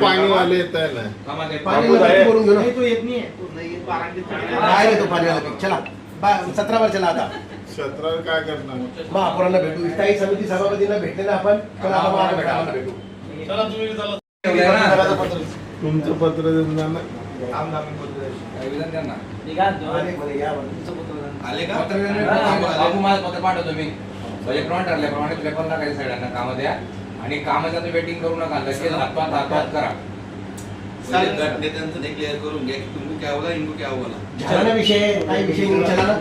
पाणीवाले येत आहे ना, चला 17 वर चला आता 17 काय करणार महापौरांना भेटू, स्थायी समिती सभापतींना भेटले ना आपण, चला आपण भेटू. तुमचं पत्र देणार ना, आले का बाबू मला पत्र पाठवतो मी इलेक्ट्रॉनिक ठरल्याप्रमाणे पेपर टाकायचं सगळ्यांना कामं द्या आणि कामाचं तुम्ही वेटिंग करू नका, लगेच हातपात करा. नेत्यांचं क्लिअर करून घ्या की तुम्ही काय बोला इंगू काय बोला विषय काही विषय चला.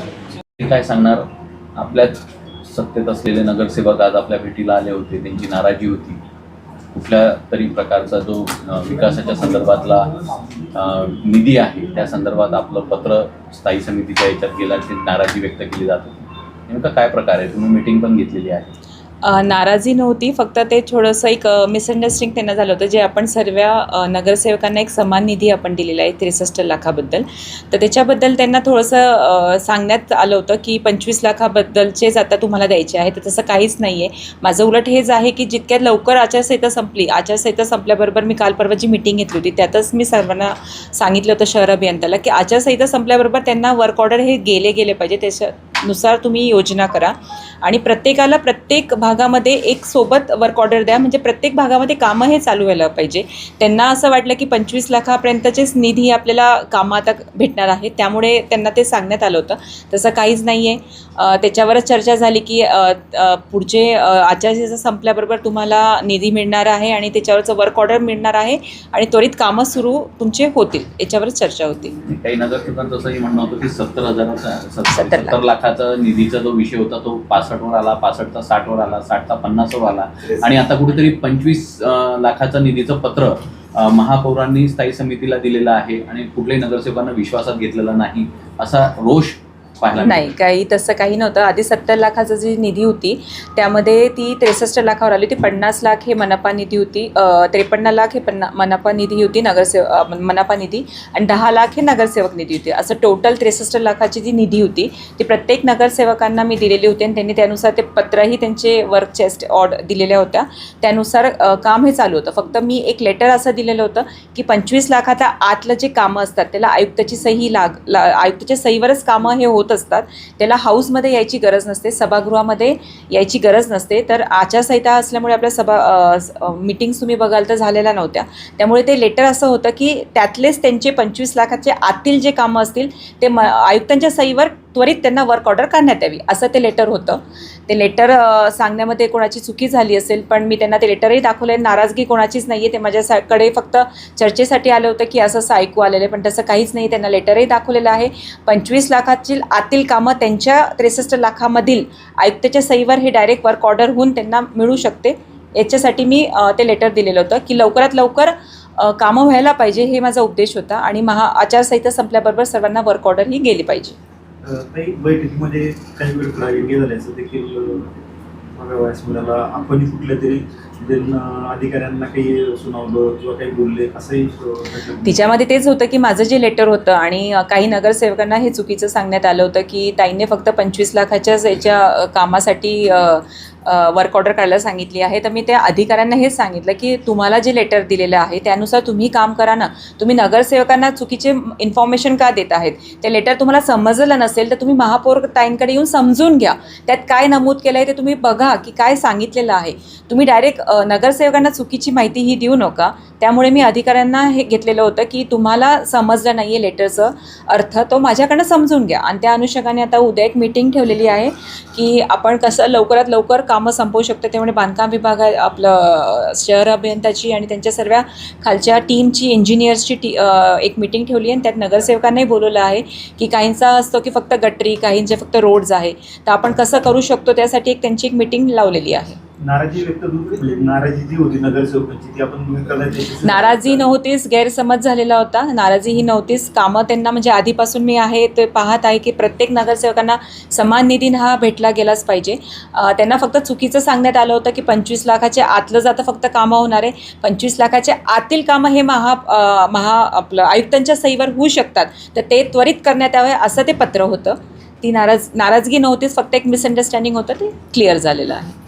काय सांगणार, आपल्याच सत्तेत असलेले नगरसेवक आज आपल्या भेटीला आले होते. त्यांची नाराजी होती, कुठल्या तरी प्रकारचा जो विकासाच्या संदर्भातला निधी आहे त्या संदर्भात आपलं पत्र स्थायी समितीच्या याच्यात गेला, ती नाराजी व्यक्त केली जात होती. नेमका काय प्रकार आहे? तुम्ही मीटिंग पण घेतलेली आहे. नाराजी नव्हती, फक्त ते थोडंसं एक मिसअंडरस्टँडिंग त्यांना झालं होतं. जे आपण सर्व नगरसेवकांना एक समान निधी आपण दिलेला आहे 63 लाखाबद्दल, तर त्याच्याबद्दल त्यांना थोडंसं सांगण्यात आलं होतं की 25 लाखाबद्दलचेच आता तुम्हाला द्यायचे आहे. तर तसं काहीच नाही आहे. माझं उलट हेच आहे की जितक्यात लवकर आचारसंहिता संपली, आचारसंहिता संपल्याबरोबर मी काल परवा जी मीटिंग घेतली होती त्यातच मी सर्वांना सांगितलं होतं शहर अभियंत्याला की आचारसंहिता संपल्याबरोबर त्यांना वर्क ऑर्डर हे गेले पाहिजे, त्याच्यानुसार तुम्ही योजना करा आणि प्रत्येकाला प्रत्येक भागामध्ये एक सोबत वर्क ऑर्डर द्या, म्हणजे प्रत्येक भागामध्ये कामं हे चालू व्हायला पाहिजे. त्यांना असं वाटलं की 25 लाखापर्यंतचेच निधी आपल्याला कामं आता भेटणार आहे, त्यामुळे त्यांना ते सांगण्यात आलं होतं. तसं काहीच नाही आहे. त्याच्यावरच चर्चा झाली की पुढचे आचारसंहिता संपल्याबरोबर तुम्हाला निधी मिळणार आहे आणि त्याच्यावरचं वर्क ऑर्डर मिळणार आहे आणि त्वरित कामं सुरू तुमचे होतील, याच्यावरच चर्चा होती. काही नगरसेवकांचं असंही म्हणणं होतं की 70 लाखाचा निधीचा जो विषय होता तो 65 वर आला, 65चा 60 वर आला, 60चा 50 वर आला आणि आता कुठेतरी 25 लाखाचा निधीचं पत्र महापौरांनी स्थायी समितीला दिलेलं आहे आणि कुठल्याही नगरसेवकांना विश्वासात घेतलेला नाही, असा रोष पाहिला नाही. काही तसं काही नव्हतं. आधी 70 लाखाची जी निधी होती त्यामध्ये ती 63 लाखावर आली होती. 50 लाख हे मनपा निधी होती, 53 लाख हे मनपा निधी होती, मनपा निधी, आणि 10 लाख हे नगरसेवक निधी होती. असं टोटल 63 लाखाची जी निधी होती ती प्रत्येक नगरसेवकांना मी दिलेली होती आणि त्यांनी त्यानुसार ते पत्रही त्यांचे वर्क चेस्ट ऑर्डर दिलेल्या होत्या, त्यानुसार काम हे चालू होतं. फक्त मी एक लेटर असं दिलेलं होतं की 25 लाखाच्या आतलं जे कामं असतात त्याला आयुक्ताची सही आयुक्ताच्या सहीवरच कामं हे होत असतात, त्याला हाऊसमध्ये यायची गरज नसते, सभागृहामध्ये यायची गरज नसते. तर आचारसंहिता असल्यामुळे आपल्या मीटिंग्स तुम्ही बघाल तर झालेल्या नव्हत्या, त्यामुळे ते लेटर असं होतं की त्यातलेच त्यांचे 25 लाखाचे आतील जे कामं असतील ते आयुक्तांच्या सहीवर त्वरित त्यांना वर्क ऑर्डर करण्यात यावी, असं ते लेटर होतं. ते लेटर सांगण्यामध्ये कोणाची चुकी झाली असेल, पण मी त्यांना ते लेटरही दाखवलं. नाराजगी कोणाचीच नाही आहे, ते माझ्याकडे फक्त चर्चेसाठी आलं होतं की असं ऐकू आलेलं आहे, पण तसं काहीच नाही. त्यांना लेटरही दाखवलेलं आहे. 25 लाखाची आतील कामं त्यांच्या 63 लाखामधील आयुक्ताच्या सहीवर हे डायरेक्ट वर्क ऑर्डर होऊन त्यांना मिळू शकते, याच्यासाठी मी ते लेटर दिलेलं होतं की लवकरात लवकर कामं व्हायला पाहिजे, हे माझा उद्देश होता. आणि आचारसंहिता संपल्याबरोबर सर्वांना वर्क ऑर्डर ही गेली पाहिजे. काही बैठकीमध्ये काही वेळ प्रायोगिक झाल्याचं देखील व्यास मिळाला. आपण कुठल्या तरी अधिकाऱ्यांना काही सुनावलं किंवा काही बोलले असंही तिच्यामध्ये तेच होतं की माझं जे लेटर होतं आणि काही नगरसेवकांना हे चुकीचं सांगण्यात आलं होतं की ताईंनी फक्त 25 लाखाच्याच याच्या कामासाठी वर्क ऑर्डर करायला सांगितली आहे. तर मी त्या अधिकाऱ्यांना हेच सांगितलं की तुम्हाला जे लेटर दिलेलं आहे त्यानुसार तुम्ही काम करा ना, तुम्ही नगरसेवकांना चुकीचे इन्फॉर्मेशन का देत आहेत? ते लेटर तुम्हाला समजलं नसेल तर तुम्ही महापौर ताईंकडे येऊन समजून घ्या, त्यात काय नमूद केलं आहे ते तुम्ही बघा की काय सांगितलेलं आहे. तुम्ही डायरेक्ट नगरसेवकांना चुकीची माहिती ही देऊ नका. त्यामुळे मी अधिकाऱ्यांना हे घेतलेलं होतं की तुम्हाला समजलं नाही आहे लेटरचं अर्थ, तो माझ्याकडनं समजून घ्या. आणि त्या अनुषंगाने आता उद्या एक मीटिंग ठेवलेली आहे की आपण कसं लवकरात लवकर कामं संपवू शकतो. त्यामुळे बांधकाम विभाग आपलं शहर अभियंताची आणि त्यांच्या सर्व खालच्या टीमची इंजिनियर्सची एक मीटिंग ठेवली आहे आणि त्यात नगरसेवकांनाही बोलवलं आहे की काहींचा असतो की फक्त गटरी, काहींचे फक्त रोड्स आहे, तर आपण कसं करू शकतो त्यासाठी एक त्यांची एक मीटिंग लावलेली आहे. नाराजी जी होती नगरसेवकांची ती आपण नाराजी नव्हतीच, गैरसमज झालेला होता. नाराजी ही नव्हतीच. कामं त्यांना म्हणजे आधीपासून मी आहे ते पाहत आहे की प्रत्येक नगरसेवकांना समान निधी हा भेटला गेलाच पाहिजे. त्यांना फक्त चुकीचं सांगण्यात आलं होतं की 25 लाखाच्या आतलं जातं फक्त कामं होणार आहे, 25 लाखाच्या आतील कामं हे आपलं आयुक्तांच्या सहीवर होऊ शकतात, तर ते त्वरित करण्यात यावे असं ते पत्र होतं. ती नाराजगी नव्हतीच, फक्त एक मिसअंडरस्टँडिंग होतं, ते क्लिअर झालेलं आहे.